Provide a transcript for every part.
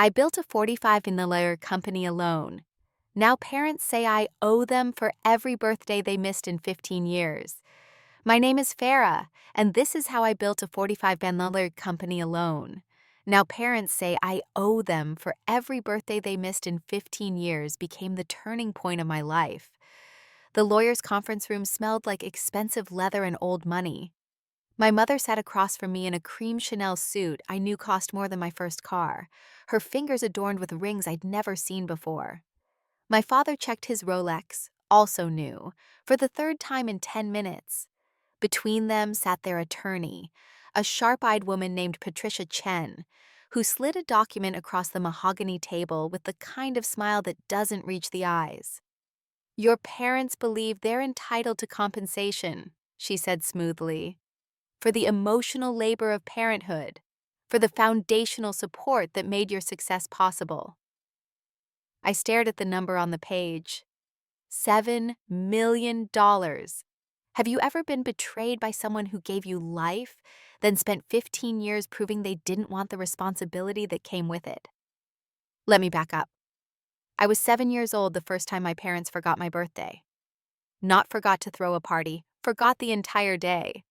I built a 45-layer company alone. Now parents say I owe them for every birthday they missed in 15 years. My name is Farrah, and this is how I built a 45-layer company alone. Now parents say I owe them for every birthday they missed in 15 years became the turning point of my life. The lawyer's conference room smelled like expensive leather and old money. My mother sat across from me in a cream Chanel suit I knew cost more than my first car, her fingers adorned with rings I'd never seen before. My father checked his Rolex, also new, for the third time in 10 minutes. Between them sat their attorney, a sharp-eyed woman named Patricia Chen, who slid a document across the mahogany table with the kind of smile that doesn't reach the eyes. "Your parents believe they're entitled to compensation," she said smoothly, "for the emotional labor of parenthood, for the foundational support that made your success possible." I stared at the number on the page. $7 million. Have you ever been betrayed by someone who gave you life, then spent 15 years proving they didn't want the responsibility that came with it? Let me back up. I was 7 years old the first time my parents forgot my birthday. Not forgot to throw a party, forgot the entire day.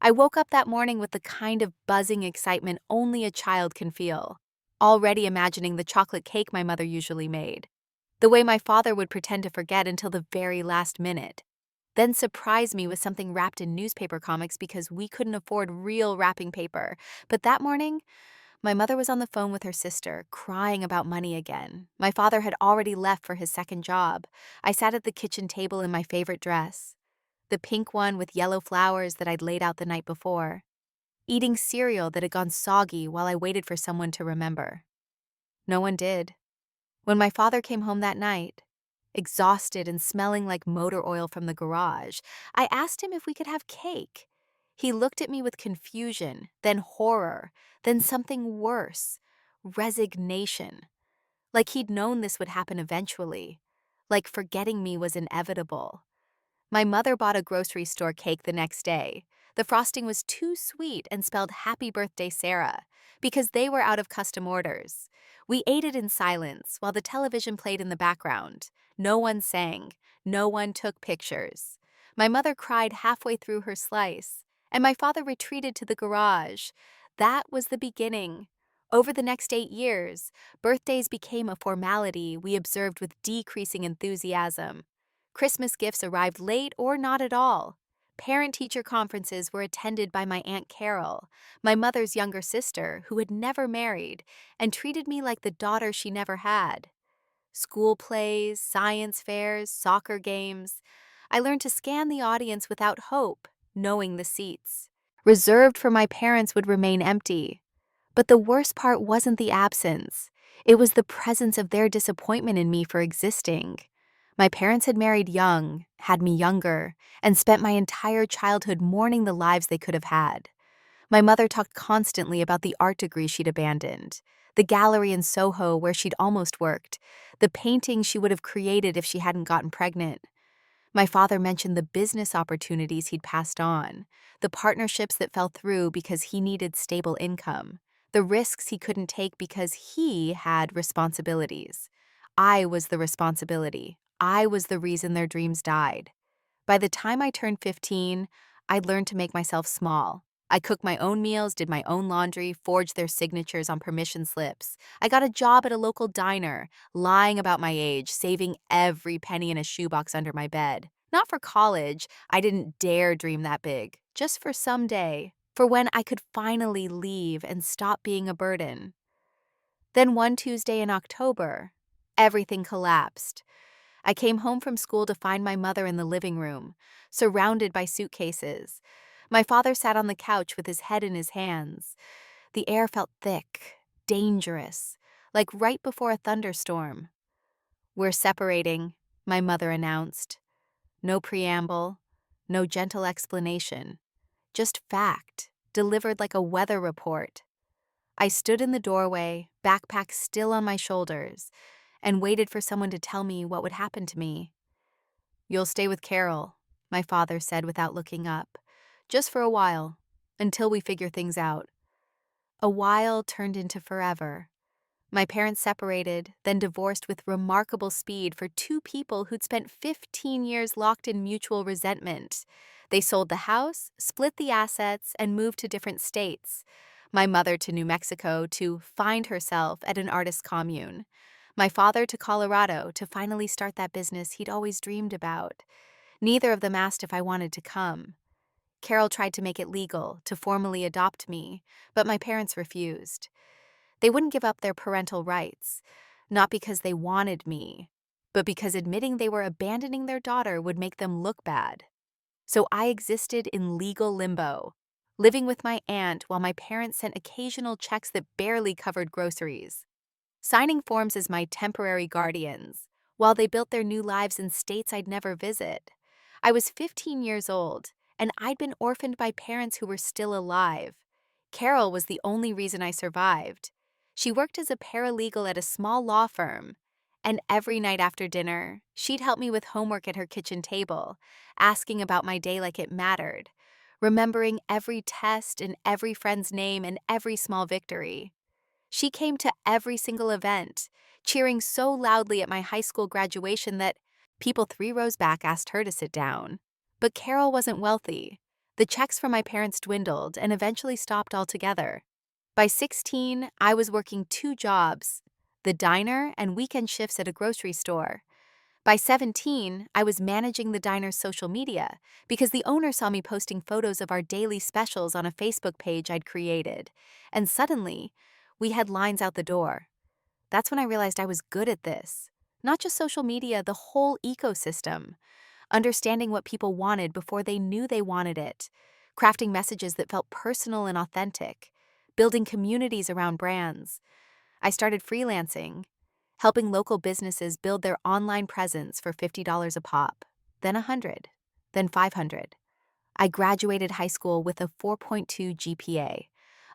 I woke up that morning with the kind of buzzing excitement only a child can feel, already imagining the chocolate cake my mother usually made, the way my father would pretend to forget until the very last minute, then surprise me with something wrapped in newspaper comics because we couldn't afford real wrapping paper. But that morning, my mother was on the phone with her sister, crying about money again. My father had already left for his second job. I sat at the kitchen table in my favorite dress, the pink one with yellow flowers that I'd laid out the night before, eating cereal that had gone soggy while I waited for someone to remember. No one did. When my father came home that night, exhausted and smelling like motor oil from the garage, I asked him if we could have cake. He looked at me with confusion, then horror, then something worse, resignation. Like he'd known this would happen eventually, like forgetting me was inevitable. My mother bought a grocery store cake the next day. The frosting was too sweet and spelled "Happy Birthday, Sarah," because they were out of custom orders. We ate it in silence while the television played in the background. No one sang. No one took pictures. My mother cried halfway through her slice, and my father retreated to the garage. That was the beginning. Over the next 8 years, birthdays became a formality we observed with decreasing enthusiasm. Christmas gifts arrived late or not at all. Parent-teacher conferences were attended by my Aunt Carol, my mother's younger sister, who had never married, and treated me like the daughter she never had. School plays, science fairs, soccer games. I learned to scan the audience without hope, knowing the seats reserved for my parents would remain empty. But the worst part wasn't the absence. It was the presence of their disappointment in me for existing. My parents had married young, had me younger, and spent my entire childhood mourning the lives they could have had. My mother talked constantly about the art degree she'd abandoned, the gallery in Soho where she'd almost worked, the paintings she would have created if she hadn't gotten pregnant. My father mentioned the business opportunities he'd passed on, the partnerships that fell through because he needed stable income, the risks he couldn't take because he had responsibilities. I was the responsibility. I was the reason their dreams died. By the time I turned 15, I'd learned to make myself small. I cooked my own meals, did my own laundry, forged their signatures on permission slips. I got a job at a local diner, lying about my age, saving every penny in a shoebox under my bed. Not for college, I didn't dare dream that big. Just for someday, for when I could finally leave and stop being a burden. Then one Tuesday in October, everything collapsed. I came home from school to find my mother in the living room, surrounded by suitcases. My father sat on the couch with his head in his hands. The air felt thick, dangerous, like right before a thunderstorm. "We're separating," my mother announced. No preamble, no gentle explanation, just fact, delivered like a weather report. I stood in the doorway, backpack still on my shoulders, and waited for someone to tell me what would happen to me. "You'll stay with Carol," my father said without looking up. "Just for a while, until we figure things out." A while turned into forever. My parents separated, then divorced with remarkable speed for two people who'd spent 15 years locked in mutual resentment. They sold the house, split the assets, and moved to different states. My mother to New Mexico to find herself at an artist commune. My father to Colorado to finally start that business he'd always dreamed about. Neither of them asked if I wanted to come. Carol tried to make it legal to formally adopt me, but my parents refused. They wouldn't give up their parental rights, not because they wanted me, but because admitting they were abandoning their daughter would make them look bad. So I existed in legal limbo, living with my aunt while my parents sent occasional checks that barely covered groceries, signing forms as my temporary guardians, while they built their new lives in states I'd never visit. I was 15 years old, and I'd been orphaned by parents who were still alive. Carol was the only reason I survived. She worked as a paralegal at a small law firm, and every night after dinner, she'd help me with homework at her kitchen table, asking about my day like it mattered, remembering every test and every friend's name and every small victory. She came to every single event, cheering so loudly at my high school graduation that people 3 rows back asked her to sit down. But Carol wasn't wealthy. The checks from my parents dwindled and eventually stopped altogether. By 16, I was working 2 jobs, the diner and weekend shifts at a grocery store. By 17, I was managing the diner's social media because the owner saw me posting photos of our daily specials on a Facebook page I'd created. And suddenly, we had lines out the door. That's when I realized I was good at this. Not just social media, the whole ecosystem. Understanding what people wanted before they knew they wanted it. Crafting messages that felt personal and authentic. Building communities around brands. I started freelancing, helping local businesses build their online presence for $50 a pop, then 100, then 500. I graduated high school with a 4.2 GPA,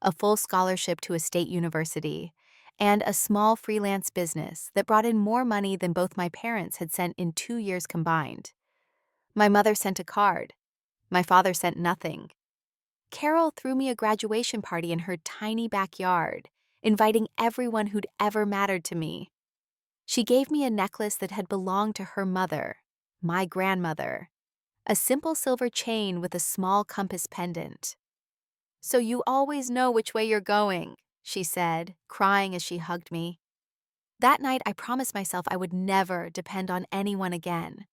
a full scholarship to a state university, and a small freelance business that brought in more money than both my parents had sent in 2 years combined. My mother sent a card. My father sent nothing. Carol threw me a graduation party in her tiny backyard, inviting everyone who'd ever mattered to me. She gave me a necklace that had belonged to her mother, my grandmother, a simple silver chain with a small compass pendant. "So you always know which way you're going," she said, crying as she hugged me. That night, I promised myself I would never depend on anyone again.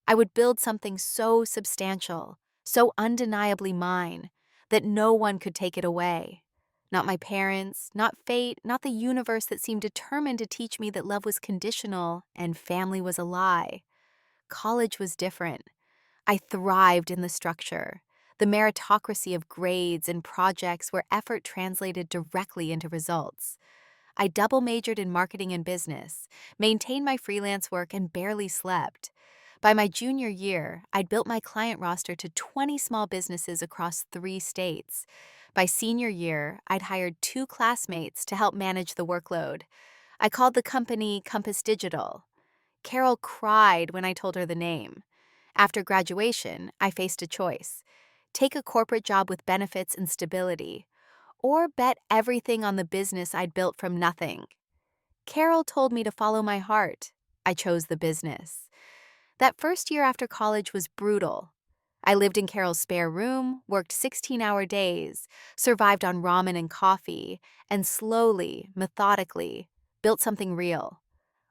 I would build something so substantial, so undeniably mine, that no one could take it away. Not my parents, not fate, not the universe that seemed determined to teach me that love was conditional and family was a lie. College was different. I thrived in the structure, the meritocracy of grades and projects where effort translated directly into results. I double majored in marketing and business, maintained my freelance work, and barely slept. By my junior year, I'd built my client roster to 20 small businesses across 3 states. By senior year, I'd hired 2 classmates to help manage the workload. I called the company Compass Digital. Carol cried when I told her the name. After graduation, I faced a choice: take a corporate job with benefits and stability, or bet everything on the business I'd built from nothing. Carol told me to follow my heart. I chose the business. That first year after college was brutal. I lived in Carol's spare room, worked 16-hour days, survived on ramen and coffee, and slowly, methodically, built something real.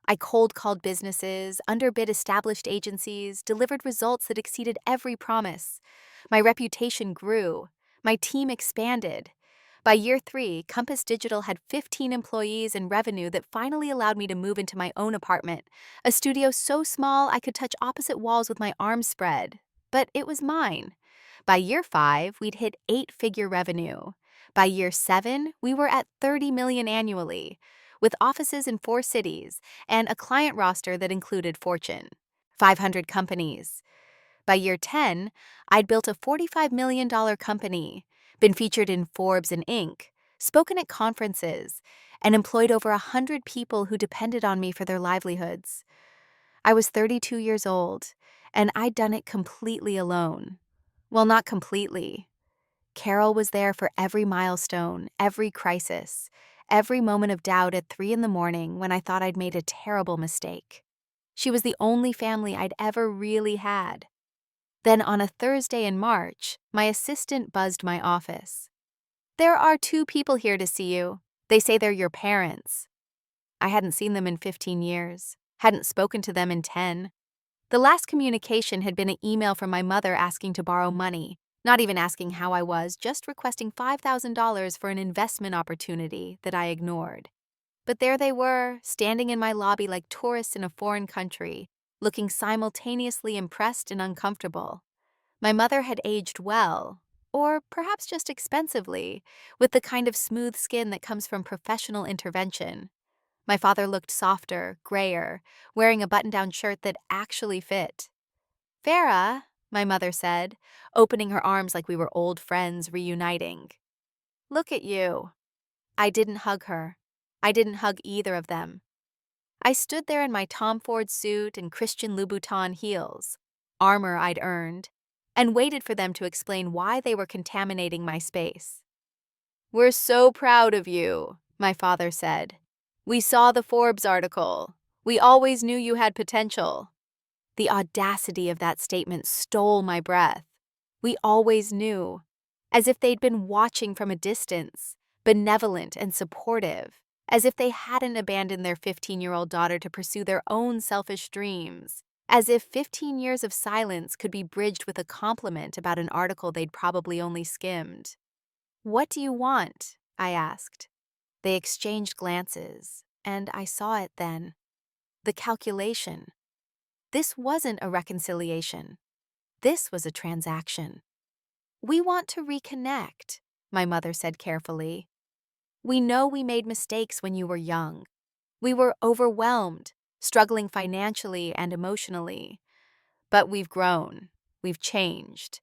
I cold-called businesses, underbid established agencies, delivered results that exceeded every promise. My reputation grew. My team expanded. By year 3, Compass Digital had 15 employees and revenue that finally allowed me to move into my own apartment, a studio so small I could touch opposite walls with my arms spread. But it was mine. By year 5, we'd hit 8-figure revenue. By year 7, we were at $30 million annually, with offices in 4 cities and a client roster that included Fortune 500 companies. By year 10, I'd built a $45 million company, been featured in Forbes and Inc., spoken at conferences, and employed over 100 people who depended on me for their livelihoods. I was 32 years old, and I'd done it completely alone. Well, not completely. Carol was there for every milestone, every crisis, every moment of doubt at 3 in the morning when I thought I'd made a terrible mistake. She was the only family I'd ever really had. Then on a Thursday in March, my assistant buzzed my office. "There are 2 people here to see you. They say they're your parents." I hadn't seen them in 15 years, hadn't spoken to them in 10. The last communication had been an email from my mother asking to borrow money, not even asking how I was, just requesting $5,000 for an investment opportunity that I ignored. But there they were, standing in my lobby like tourists in a foreign country, looking simultaneously impressed and uncomfortable. My mother had aged well, or perhaps just expensively, with the kind of smooth skin that comes from professional intervention. My father looked softer, grayer, wearing a button-down shirt that actually fit. "Farrah," my mother said, opening her arms like we were old friends reuniting. "Look at you." I didn't hug her. I didn't hug either of them. I stood there in my Tom Ford suit and Christian Louboutin heels, armor I'd earned, and waited for them to explain why they were contaminating my space. "We're so proud of you," my father said. "We saw the Forbes article. We always knew you had potential." The audacity of that statement stole my breath. We always knew, as if they'd been watching from a distance, benevolent and supportive, as if they hadn't abandoned their 15-year-old daughter to pursue their own selfish dreams, as if 15 years of silence could be bridged with a compliment about an article they'd probably only skimmed. "What do you want?" I asked. They exchanged glances, and I saw it then. The calculation. This wasn't a reconciliation. This was a transaction. "We want to reconnect," my mother said carefully. "We know we made mistakes when you were young. We were overwhelmed, struggling financially and emotionally. But we've grown, we've changed,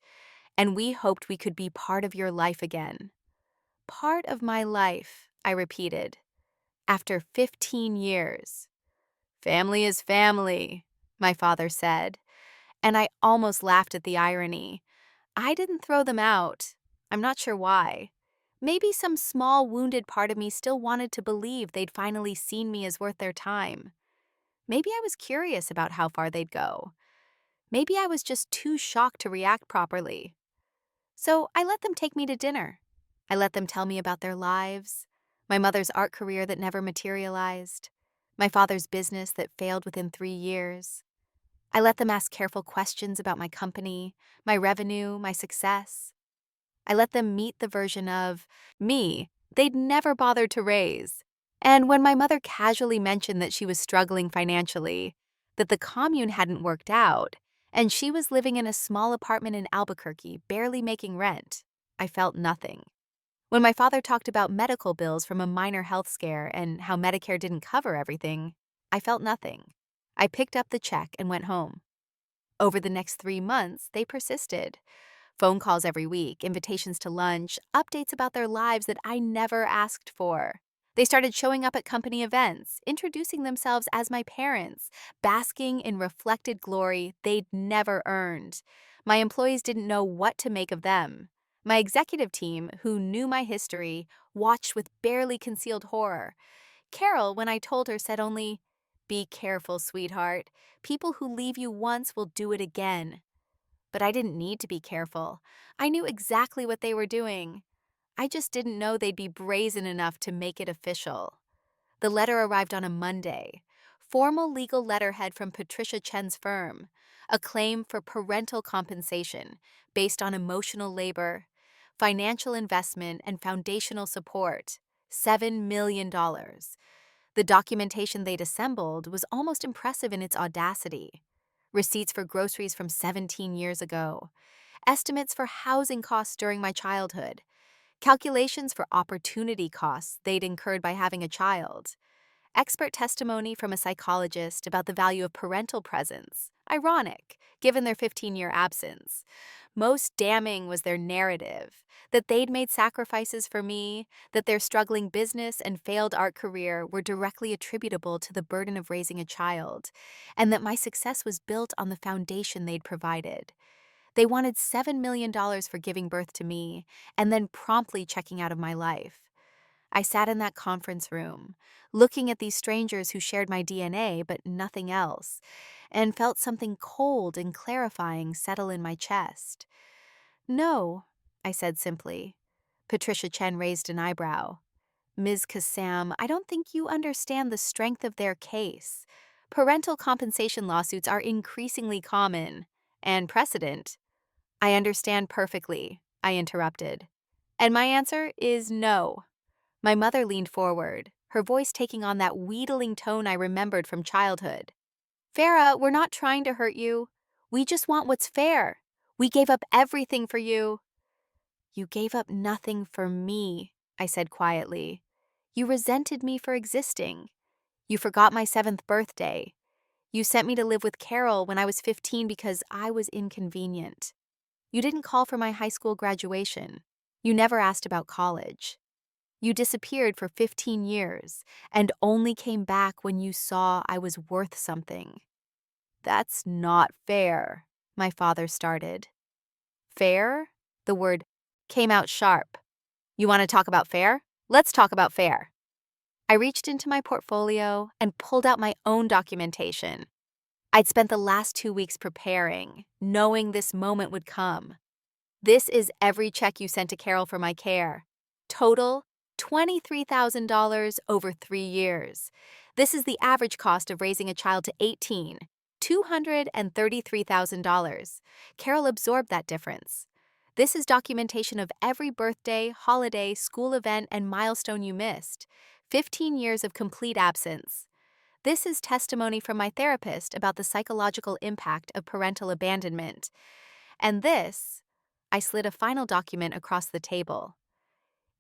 and we hoped we could be part of your life again." "Part of my life," I repeated. "After 15 years. "Family is family," my father said, and I almost laughed at the irony. I didn't throw them out. I'm not sure why. Maybe some small wounded part of me still wanted to believe they'd finally seen me as worth their time. Maybe I was curious about how far they'd go. Maybe I was just too shocked to react properly. So I let them take me to dinner. I let them tell me about their lives, my mother's art career that never materialized, my father's business that failed within 3 years. I let them ask careful questions about my company, my revenue, my success. I let them meet the version of me they'd never bothered to raise. And when my mother casually mentioned that she was struggling financially, that the commune hadn't worked out, and she was living in a small apartment in Albuquerque, barely making rent, I felt nothing. When my father talked about medical bills from a minor health scare and how Medicare didn't cover everything, I felt nothing. I picked up the check and went home. Over the next 3 months, they persisted. Phone calls every week, invitations to lunch, updates about their lives that I never asked for. They started showing up at company events, introducing themselves as my parents, basking in reflected glory they'd never earned. My employees didn't know what to make of them. My executive team, who knew my history, watched with barely concealed horror. Carol, when I told her, said only, "Be careful, sweetheart. People who leave you once will do it again." But I didn't need to be careful. I knew exactly what they were doing. I just didn't know they'd be brazen enough to make it official. The letter arrived on a Monday. Formal legal letterhead from Patricia Chen's firm. A claim for parental compensation based on emotional labor, financial investment, and foundational support. $7 million. The documentation they'd assembled was almost impressive in its audacity. Receipts for groceries from 17 years ago. Estimates for housing costs during my childhood. Calculations for opportunity costs they'd incurred by having a child. Expert testimony from a psychologist about the value of parental presence. Ironic, given their 15-year absence. Most damning was their narrative, that they'd made sacrifices for me, that their struggling business and failed art career were directly attributable to the burden of raising a child, and that my success was built on the foundation they'd provided. They wanted $7 million for giving birth to me, and then promptly checking out of my life. I sat in that conference room, looking at these strangers who shared my DNA but nothing else, and felt something cold and clarifying settle in my chest. "No," I said simply. Patricia Chen raised an eyebrow. "Ms. Kassam, I don't think you understand the strength of their case. Parental compensation lawsuits are increasingly common and precedent." "I understand perfectly," I interrupted. "And my answer is no." My mother leaned forward, her voice taking on that wheedling tone I remembered from childhood. "Farrah, we're not trying to hurt you. We just want what's fair. We gave up everything for you." "You gave up nothing for me," I said quietly. "You resented me for existing. You forgot my 7th birthday. You sent me to live with Carol when I was 15 because I was inconvenient. You didn't call for my high school graduation. You never asked about college. You disappeared for 15 years and only came back when you saw I was worth something." "That's not fair," my father started. "Fair?" The word came out sharp. "You want to talk about fair? Let's talk about fair." I reached into my portfolio and pulled out my own documentation. I'd spent the last 2 weeks preparing, knowing this moment would come. "This is every check you sent to Carol for my care. Total, $23,000 over 3 years. This is the average cost of raising a child to 18, $233,000. Carol absorbed that difference. This is documentation of every birthday, holiday, school event, and milestone you missed. 15 years of complete absence. This is testimony from my therapist about the psychological impact of parental abandonment. And this," I slid a final document across the table,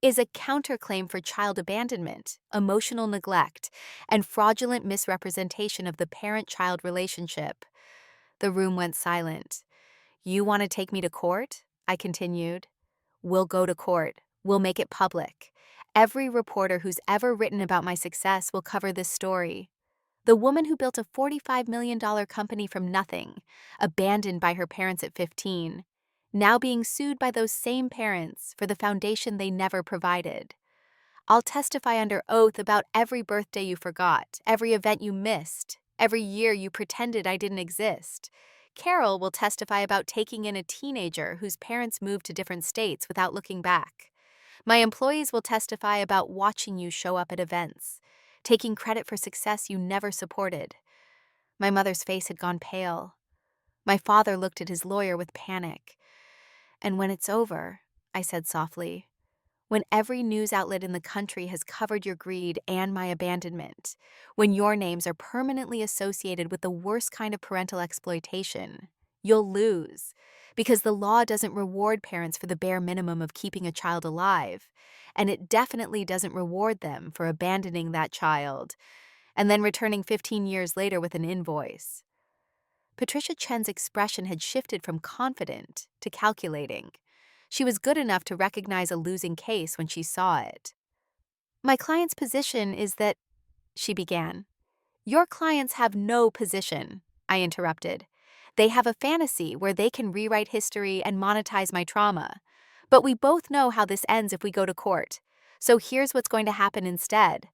"is a counterclaim for child abandonment, emotional neglect, and fraudulent misrepresentation of the parent-child relationship." The room went silent. "You want to take me to court?" I continued. "We'll go to court. We'll make it public. Every reporter who's ever written about my success will cover this story. The woman who built a $45 million company from nothing, abandoned by her parents at 15, now being sued by those same parents for the foundation they never provided. I'll testify under oath about every birthday you forgot, every event you missed, every year you pretended I didn't exist. Carol will testify about taking in a teenager whose parents moved to different states without looking back. My employees will testify about watching you show up at events, taking credit for success you never supported." My mother's face had gone pale. My father looked at his lawyer with panic. "And when it's over," I said softly, "when every news outlet in the country has covered your greed and my abandonment, when your names are permanently associated with the worst kind of parental exploitation, you'll lose, because the law doesn't reward parents for the bare minimum of keeping a child alive, and it definitely doesn't reward them for abandoning that child and then returning 15 years later with an invoice." Patricia Chen's expression had shifted from confident to calculating. She was good enough to recognize a losing case when she saw it. "My client's position is that," she began. "Your clients have no position," I interrupted. "They have a fantasy where they can rewrite history and monetize my trauma. But we both know how this ends if we go to court. So here's what's going to happen instead."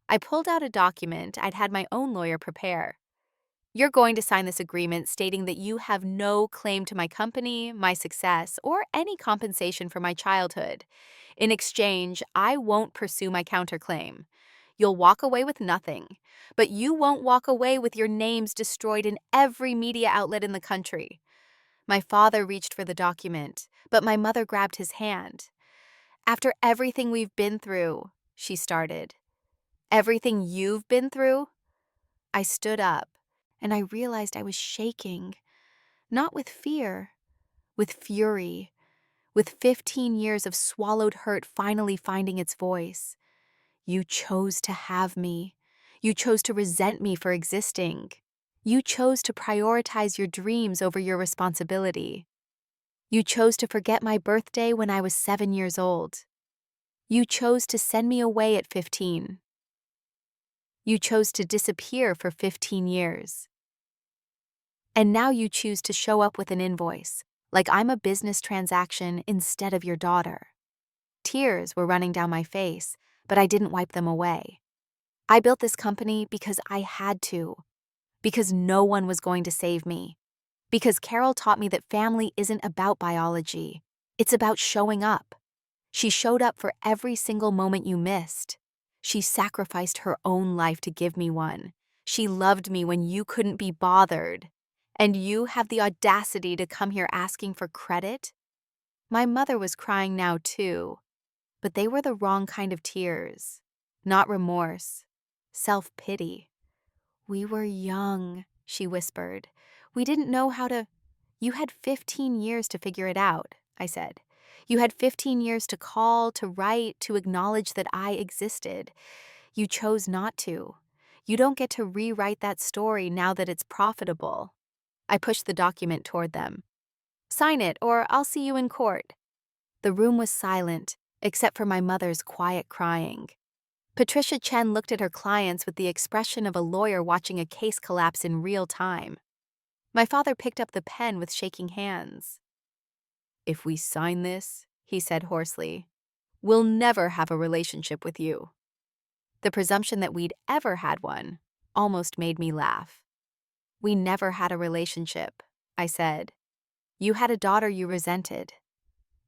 I pulled out a document I'd had my own lawyer prepare. "You're going to sign this agreement stating that you have no claim to my company, my success, or any compensation for my childhood. In exchange, I won't pursue my counterclaim. You'll walk away with nothing, but you won't walk away with your names destroyed in every media outlet in the country." My father reached for the document, but my mother grabbed his hand. "After everything we've been through," she started. "Everything you've been through?" I stood up, and I realized I was shaking, not with fear, with fury, with 15 years of swallowed hurt finally finding its voice. "You chose to have me. You chose to resent me for existing. You chose to prioritize your dreams over your responsibility. You chose to forget my birthday when I was 7 years old. You chose to send me away at 15. You chose to disappear for 15 years. And now you choose to show up with an invoice, like I'm a business transaction instead of your daughter." Tears were running down my face, but I didn't wipe them away. I built this company because I had to, because no one was going to save me, because Carol taught me that family isn't about biology. It's about showing up. She showed up for every single moment you missed. She sacrificed her own life to give me one. She loved me when you couldn't be bothered. And you have the audacity to come here asking for credit? My mother was crying now too, but they were the wrong kind of tears. Not remorse, self-pity. "We were young," she whispered. "We didn't know how to—" "You had 15 years to figure it out," I said. "You had 15 years to call, to write, to acknowledge that I existed. You chose not to. You don't get to rewrite that story now that it's profitable." I pushed the document toward them. "Sign it, or I'll see you in court." The room was silent, except for my mother's quiet crying. Patricia Chen looked at her clients with the expression of a lawyer watching a case collapse in real time. My father picked up the pen with shaking hands. "If we sign this," he said hoarsely, "we'll never have a relationship with you." The presumption that we'd ever had one almost made me laugh. "We never had a relationship," I said. "You had a daughter you resented.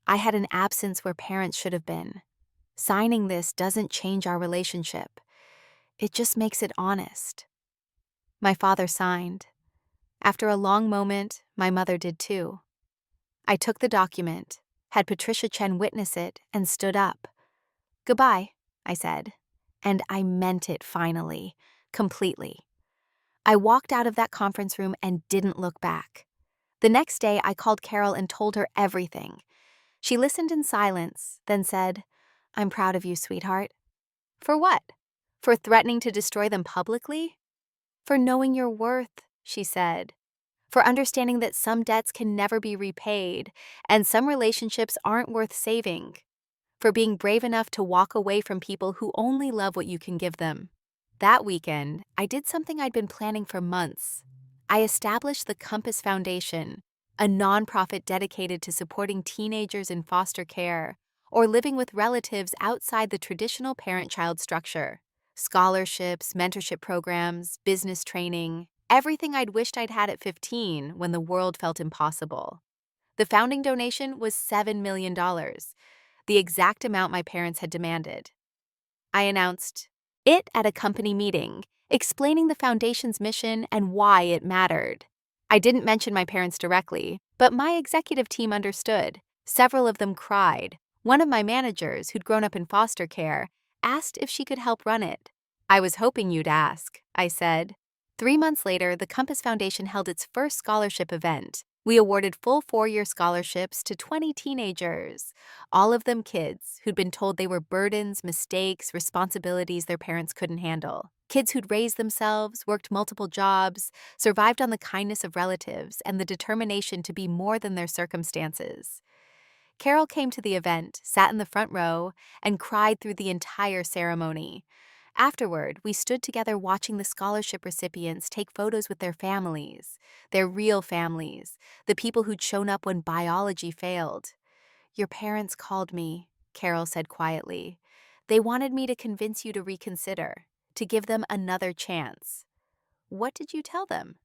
I had an absence where parents should have been. Signing this doesn't change our relationship. It just makes it honest." My father signed. After a long moment, my mother did too. I took the document, had Patricia Chen witness it, and stood up. "Goodbye," I said. And I meant it finally, completely. I walked out of that conference room and didn't look back. The next day, I called Carol and told her everything. She listened in silence, then said, "I'm proud of you, sweetheart." "For what? For threatening to destroy them publicly?" "For knowing your worth," she said. "For understanding that some debts can never be repaid, and some relationships aren't worth saving. For being brave enough to walk away from people who only love what you can give them." That weekend, I did something I'd been planning for months. I established the Compass Foundation, a nonprofit dedicated to supporting teenagers in foster care or living with relatives outside the traditional parent-child structure. Scholarships, mentorship programs, business training, everything I'd wished I'd had at 15 when the world felt impossible. The founding donation was $7 million, the exact amount my parents had demanded. I announced it at a company meeting, explaining the foundation's mission and why it mattered. I didn't mention my parents directly, but my executive team understood. Several of them cried. One of my managers, who'd grown up in foster care, asked if she could help run it. "I was hoping you'd ask," I said. 3 months later, the Compass Foundation held its first scholarship event. We awarded full 4-year scholarships to 20 teenagers, all of them kids who'd been told they were burdens, mistakes, responsibilities their parents couldn't handle. Kids who'd raised themselves, worked multiple jobs, survived on the kindness of relatives, and the determination to be more than their circumstances. Carol came to the event, sat in the front row, and cried through the entire ceremony. Afterward, we stood together watching the scholarship recipients take photos with their families, their real families, the people who'd shown up when biology failed. "Your parents called me," Carol said quietly. "They wanted me to convince you to reconsider, to give them another chance." "What did you tell them?"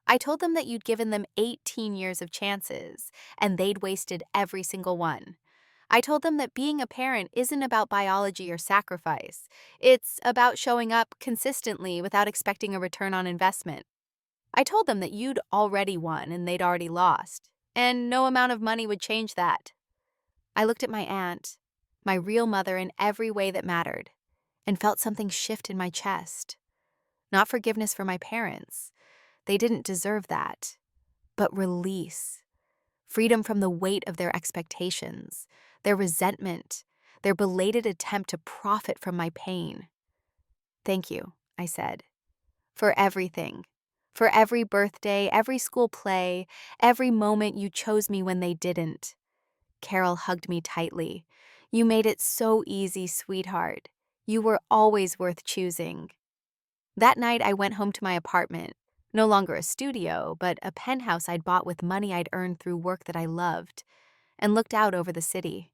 "I told them that you'd given them 18 years of chances, and they'd wasted every single one. I told them that being a parent isn't about biology or sacrifice. It's about showing up consistently without expecting a return on investment. I told them that you'd already won and they'd already lost, and no amount of money would change that." I looked at my aunt, my real mother in every way that mattered, and felt something shift in my chest. Not forgiveness for my parents. They didn't deserve that. But release. Freedom from the weight of their expectations, their resentment, their belated attempt to profit from my pain. "Thank you," I said, "for everything. For every birthday, every school play, every moment you chose me when they didn't." Carol hugged me tightly. "You made it so easy, sweetheart. You were always worth choosing." That night, I went home to my apartment. No longer a studio, but a penthouse I'd bought with money I'd earned through work that I loved, and looked out over the city.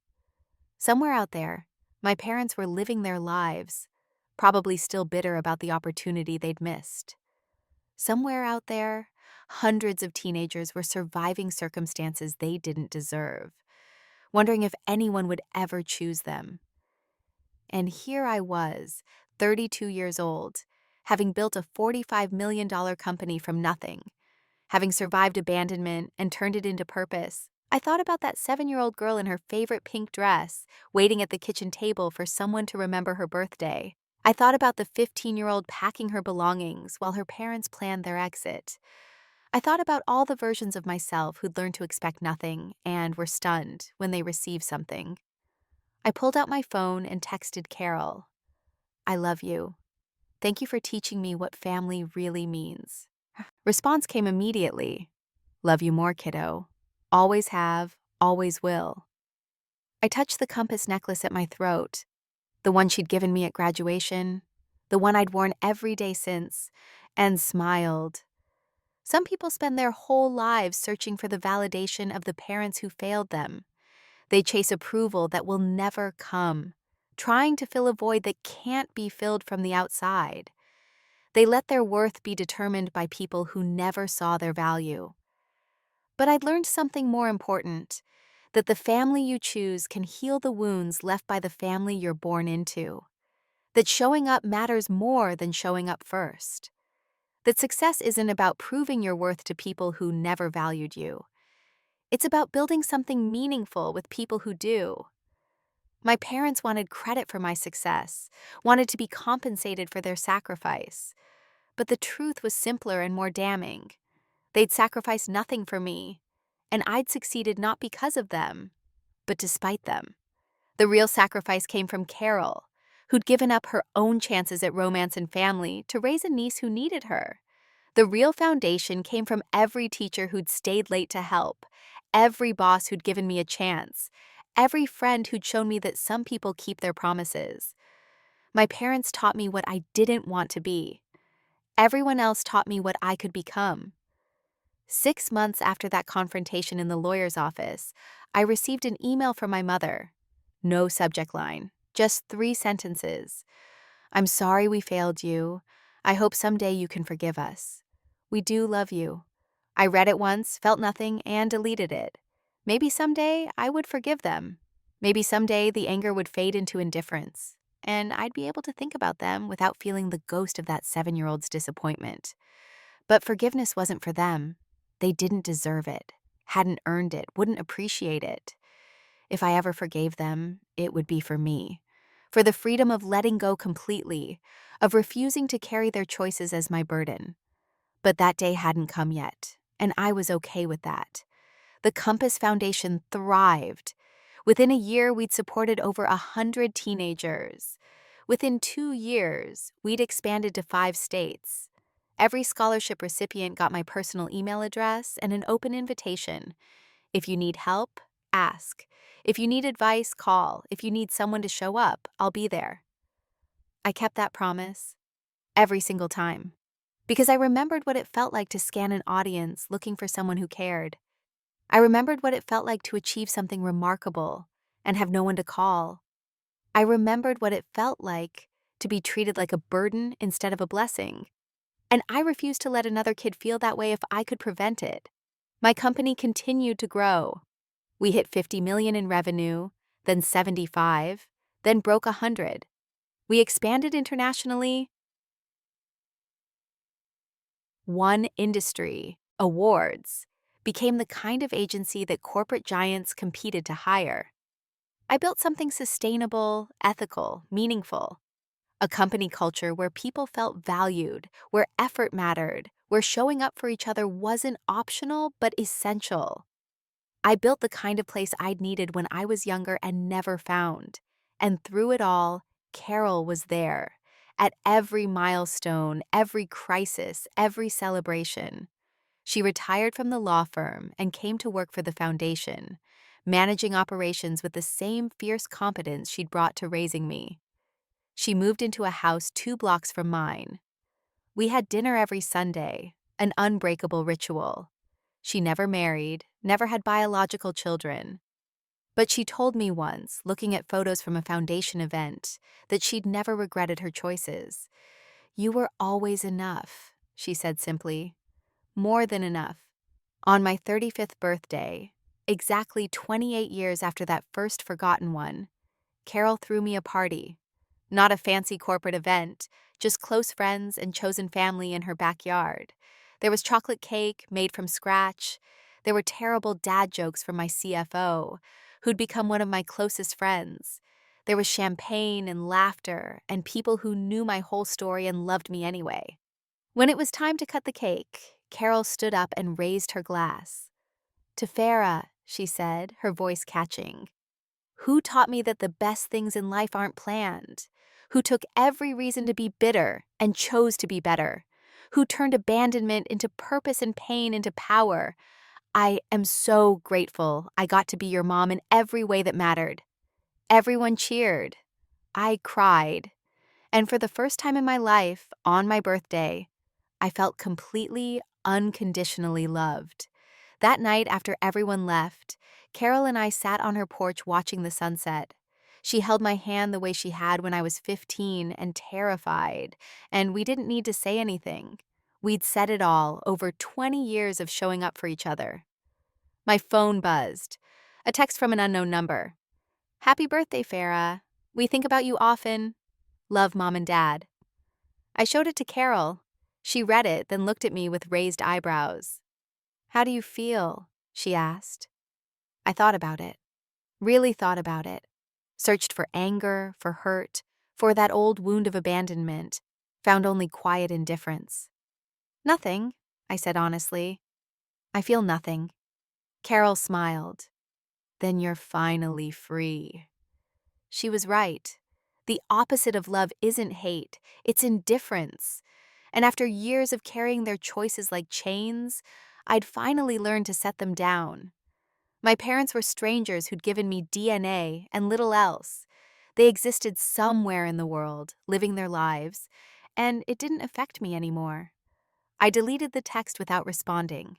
Somewhere out there, My parents were living their lives, probably still bitter about the opportunity they'd missed. Somewhere out there, hundreds of teenagers were surviving circumstances they didn't deserve, wondering if anyone would ever choose them. And here I was, 32 years old, having built a $45 million company from nothing, having survived abandonment and turned it into purpose. I thought about that 7-year-old girl in her favorite pink dress, waiting at the kitchen table for someone to remember her birthday. I thought about the 15-year-old packing her belongings while her parents planned their exit. I thought about all the versions of myself who'd learned to expect nothing and were stunned when they received something. I pulled out my phone and texted Carol. "I love you. Thank you for teaching me what family really means." Response came immediately. "Love you more, kiddo. Always have, always will." I touched the compass necklace at my throat, the one she'd given me at graduation, the one I'd worn every day since, and smiled. Some people spend their whole lives searching for the validation of the parents who failed them. They chase approval that will never come, trying to fill a void that can't be filled from the outside. They let their worth be determined by people who never saw their value. But I'd learned something more important, that the family you choose can heal the wounds left by the family you're born into. That showing up matters more than showing up first. That success isn't about proving your worth to people who never valued you. It's about building something meaningful with people who do. My parents wanted credit for my success, wanted to be compensated for their sacrifice. But the truth was simpler and more damning. They'd sacrificed nothing for me, and I'd succeeded not because of them, but despite them. The real sacrifice came from Carol, who'd given up her own chances at romance and family to raise a niece who needed her. The real foundation came from every teacher who'd stayed late to help, every boss who'd given me a chance, every friend who'd shown me that some people keep their promises. My parents taught me what I didn't want to be. Everyone else taught me what I could become. 6 months after that confrontation in the lawyer's office, I received an email from my mother. No subject line, just 3 sentences. "I'm sorry we failed you. I hope someday you can forgive us. We do love you." I read it once, felt nothing, and deleted it. Maybe someday I would forgive them. Maybe someday the anger would fade into indifference, and I'd be able to think about them without feeling the ghost of that 7-year-old's disappointment. But forgiveness wasn't for them. They didn't deserve it, hadn't earned it, wouldn't appreciate it. If I ever forgave them, it would be for me. For the freedom of letting go completely, of refusing to carry their choices as my burden. But that day hadn't come yet, and I was okay with that. The Compass Foundation thrived. Within a year, we'd supported over 100 teenagers. Within 2 years, we'd expanded to 5 states. Every scholarship recipient got my personal email address and an open invitation. If you need help, ask. If you need advice, call. If you need someone to show up, I'll be there. I kept that promise every single time, because I remembered what it felt like to scan an audience looking for someone who cared. I remembered what it felt like to achieve something remarkable and have no one to call. I remembered what it felt like to be treated like a burden instead of a blessing. And I refused to let another kid feel that way if I could prevent it. My company continued to grow. We hit 50 million in revenue, then 75, then broke 100. We expanded internationally. One industry, awards, became the kind of agency that corporate giants competed to hire. I built something sustainable, ethical, meaningful. A company culture where people felt valued, where effort mattered, where showing up for each other wasn't optional but essential. I built the kind of place I'd needed when I was younger and never found. And through it all, Carol was there. At every milestone, every crisis, every celebration. She retired from the law firm and came to work for the foundation, managing operations with the same fierce competence she'd brought to raising me. She moved into a house 2 blocks from mine. We had dinner every Sunday, an unbreakable ritual. She never married, never had biological children. But she told me once, looking at photos from a foundation event, that she'd never regretted her choices. "You were always enough," she said simply. "More than enough." On my 35th birthday, exactly 28 years after that first forgotten one, Carol threw me a party. Not a fancy corporate event, just close friends and chosen family in her backyard. There was chocolate cake made from scratch. There were terrible dad jokes from my CFO, who'd become one of my closest friends. There was champagne and laughter and people who knew my whole story and loved me anyway. When it was time to cut the cake, Carol stood up and raised her glass. "To Farrah," she said, her voice catching. "Who taught me that the best things in life aren't planned? Who took every reason to be bitter and chose to be better? Who turned abandonment into purpose and pain into power? I am so grateful I got to be your mom in every way that mattered." Everyone cheered. I cried. And for the first time in my life, on my birthday, I felt completely, unconditionally loved. That night, after everyone left, Carol and I sat on her porch watching the sunset. She held my hand the way she had when I was 15 and terrified, and we didn't need to say anything. We'd said it all, over 20 years of showing up for each other. My phone buzzed. A text from an unknown number. "Happy birthday, Farrah. We think about you often. Love, Mom and Dad." I showed it to Carol. She read it, then looked at me with raised eyebrows. "How do you feel?" she asked. I thought about it. Really thought about it. Searched for anger, for hurt, for that old wound of abandonment. Found only quiet indifference. "Nothing," I said honestly. "I feel nothing." Carol smiled. "Then you're finally free." She was right. The opposite of love isn't hate, it's indifference. And after years of carrying their choices like chains, I'd finally learned to set them down. My parents were strangers who'd given me DNA and little else. They existed somewhere in the world, living their lives, and it didn't affect me anymore. I deleted the text without responding.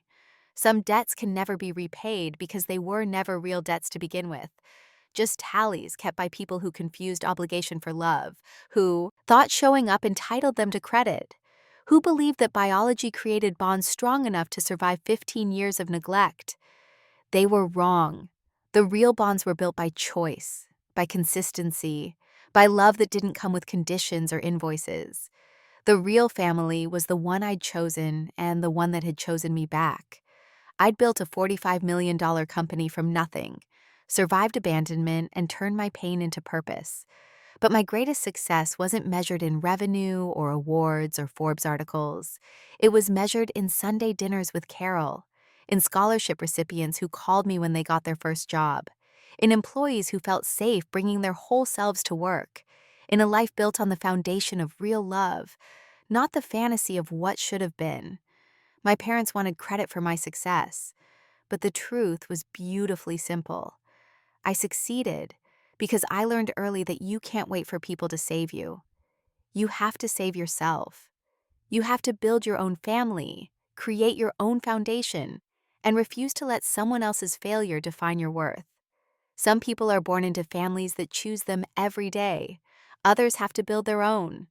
Some debts can never be repaid because they were never real debts to begin with. Just tallies kept by people who confused obligation for love, who thought showing up entitled them to credit, who believed that biology created bonds strong enough to survive 15 years of neglect. They were wrong. The real bonds were built by choice, by consistency, by love that didn't come with conditions or invoices. The real family was the one I'd chosen and the one that had chosen me back. I'd built a $45 million company from nothing, survived abandonment, and turned my pain into purpose. But my greatest success wasn't measured in revenue or awards or Forbes articles. It was measured in Sunday dinners with Carol, in scholarship recipients who called me when they got their first job, in employees who felt safe bringing their whole selves to work, in a life built on the foundation of real love, not the fantasy of what should have been. My parents wanted credit for my success, but the truth was beautifully simple. I succeeded because I learned early that you can't wait for people to save you. You have to save yourself. You have to build your own family, create your own foundation, and refuse to let someone else's failure define your worth. Some people are born into families that choose them every day. Others have to build their own.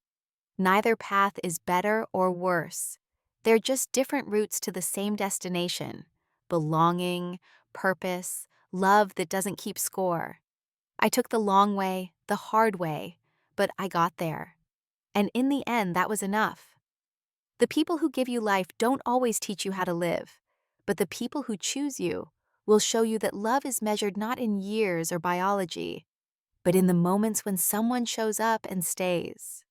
Neither path is better or worse. They're just different routes to the same destination: belonging, purpose, love that doesn't keep score. I took the long way, the hard way, but I got there. And in the end, that was enough. The people who give you life don't always teach you how to live, but the people who choose you will show you that love is measured not in years or biology, but in the moments when someone shows up and stays.